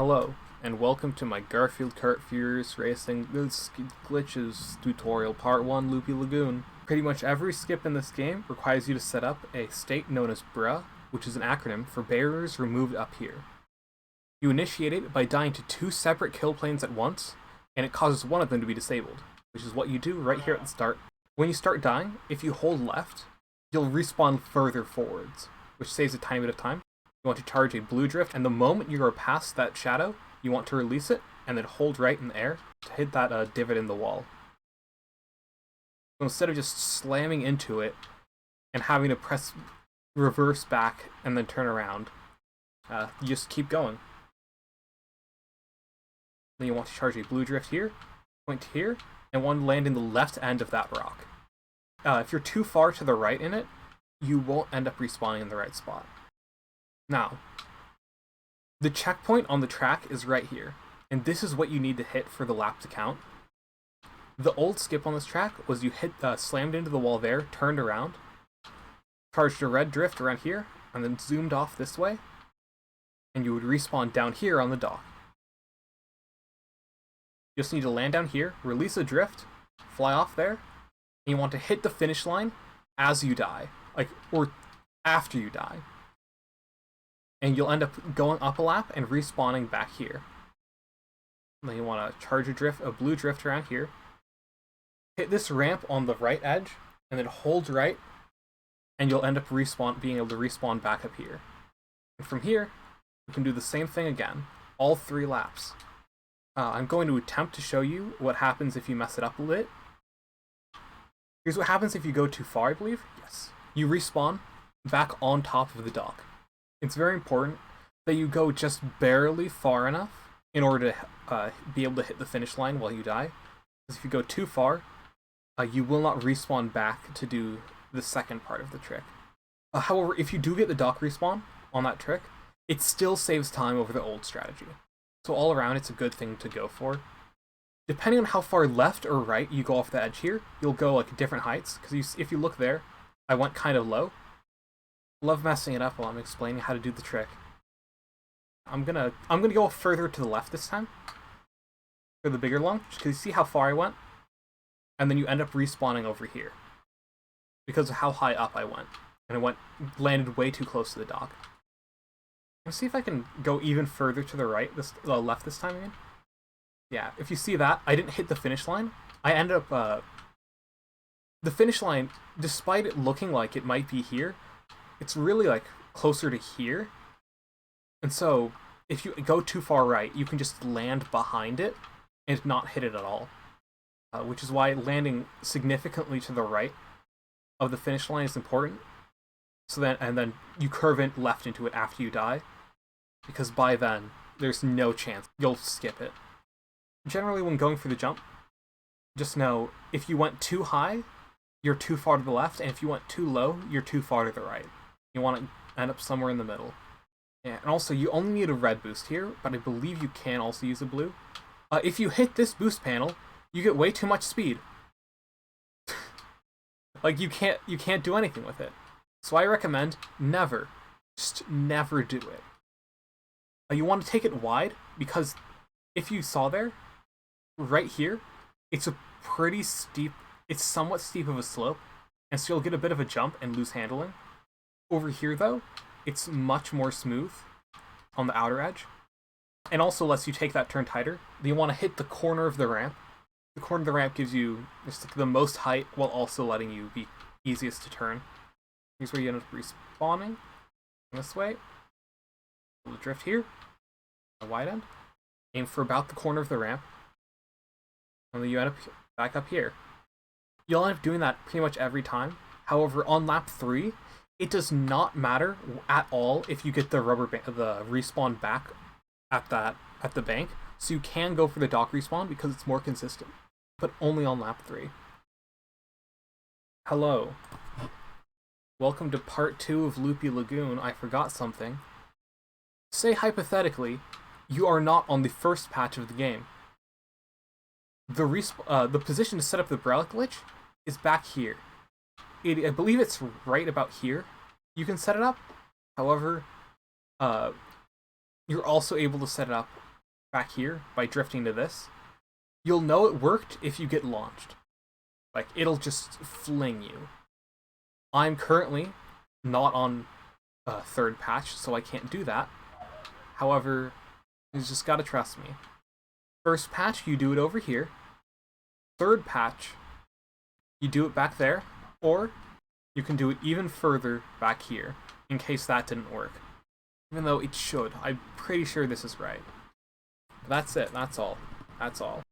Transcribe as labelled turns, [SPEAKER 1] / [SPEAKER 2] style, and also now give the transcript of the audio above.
[SPEAKER 1] Hello, and welcome to my Garfield Kart Furious Racing Glitches tutorial part 1 Loopy Lagoon. Pretty much every skip in this game requires you to set up a state known as BRA, which is an acronym for Barriers Removed Up Here. You initiate it by dying to two separate kill planes at once, and it causes one of them to be disabled, which is what you do right here at the start. When you start dying, if you hold left, you'll respawn further forwards, which saves a tiny bit of time. You want to charge a blue drift, and the moment you are past that shadow, you want to release it, and then hold right in the air to hit that divot in the wall. So instead of just slamming into it and having to press reverse back and then turn around, you just keep going. Then you want to charge a blue drift here, point here, and want to land in the left end of that rock. If you're too far to the right in it, you won't end up respawning in the right spot. Now, the checkpoint on the track is right here, and this is what you need to hit for the lap to count. The old skip on this track was you slammed into the wall there, turned around, charged a red drift around here, and then zoomed off this way, and you would respawn down here on the dock. You just need to land down here, release a drift, fly off there, and you want to hit the finish line as you die, or after you die. And you'll end up going up a lap and respawning back here. And then you want to charge a blue drift around here. Hit this ramp on the right edge, and then hold right, and you'll end up being able to respawn back up here. And from here, you can do the same thing again, all 3 laps. I'm going to attempt to show you what happens if you mess it up a bit. Here's what happens if you go too far, I believe. Yes. You respawn back on top of the dock. It's very important that you go just barely far enough in order to be able to hit the finish line while you die. Because if you go too far, you will not respawn back to do the second part of the trick. However, if you do get the dock respawn on that trick, it still saves time over the old strategy. So all around, it's a good thing to go for. Depending on how far left or right you go off the edge here, you'll go different heights. Because if you look there, I went kind of low. Love messing it up while I'm explaining how to do the trick. I'm gonna go further to the left this time for the bigger launch, because you see how far I went, and then you end up respawning over here because of how high up I went, and I landed way too close to the dock. Let's see if I can go even further to the right, left this time again. Yeah, if you see that, I didn't hit the finish line. I ended up the finish line, despite it looking like it might be here, it's really closer to here. And so if you go too far right, you can just land behind it and not hit it at all. Which is why landing significantly to the right of the finish line is important. And then you curve in left into it after you die, because by then there's no chance you'll skip it. Generally, when going for the jump, just know if you went too high, you're too far to the left, and if you went too low, you're too far to the right. You want to end up somewhere in the middle. Yeah, and also, you only need a red boost here, but I believe you can also use a blue. If you hit this boost panel, you get way too much speed. You can't do anything with it. So I recommend just never do it. You want to take it wide, because if you saw there, right here, it's somewhat steep of a slope, and so you'll get a bit of a jump and lose handling. Over here, though, it's much more smooth on the outer edge, and also lets you take that turn tighter. You want to hit the corner of the ramp. The corner of the ramp gives you just the most height, while also letting you be easiest to turn. Here's where you end up respawning. This way. We'll drift here. A wide end. Aim for about the corner of the ramp. And then you end up back up here. You'll end up doing that pretty much every time. However, on lap 3, it does not matter at all if you get the the respawn back at the bank. So you can go for the dock respawn because it's more consistent, but only on lap 3. Hello. Welcome to part 2 of Loopy Lagoon. I forgot something. Say hypothetically, you are not on the first patch of the game. The position to set up the BRA glitch is back here. I believe it's right about here. You can set it up. However, you're also able to set it up back here by drifting to this, you'll know it worked if you get launched. Like, it'll just fling you. I'm currently not on a third patch, so I can't do that. However, you just gotta trust me. First patch, you do it over here. Third patch, you do it back there, or you can do it even further back here, in case that didn't work. Even though it should. I'm pretty sure this is right. But that's it. That's all. That's all.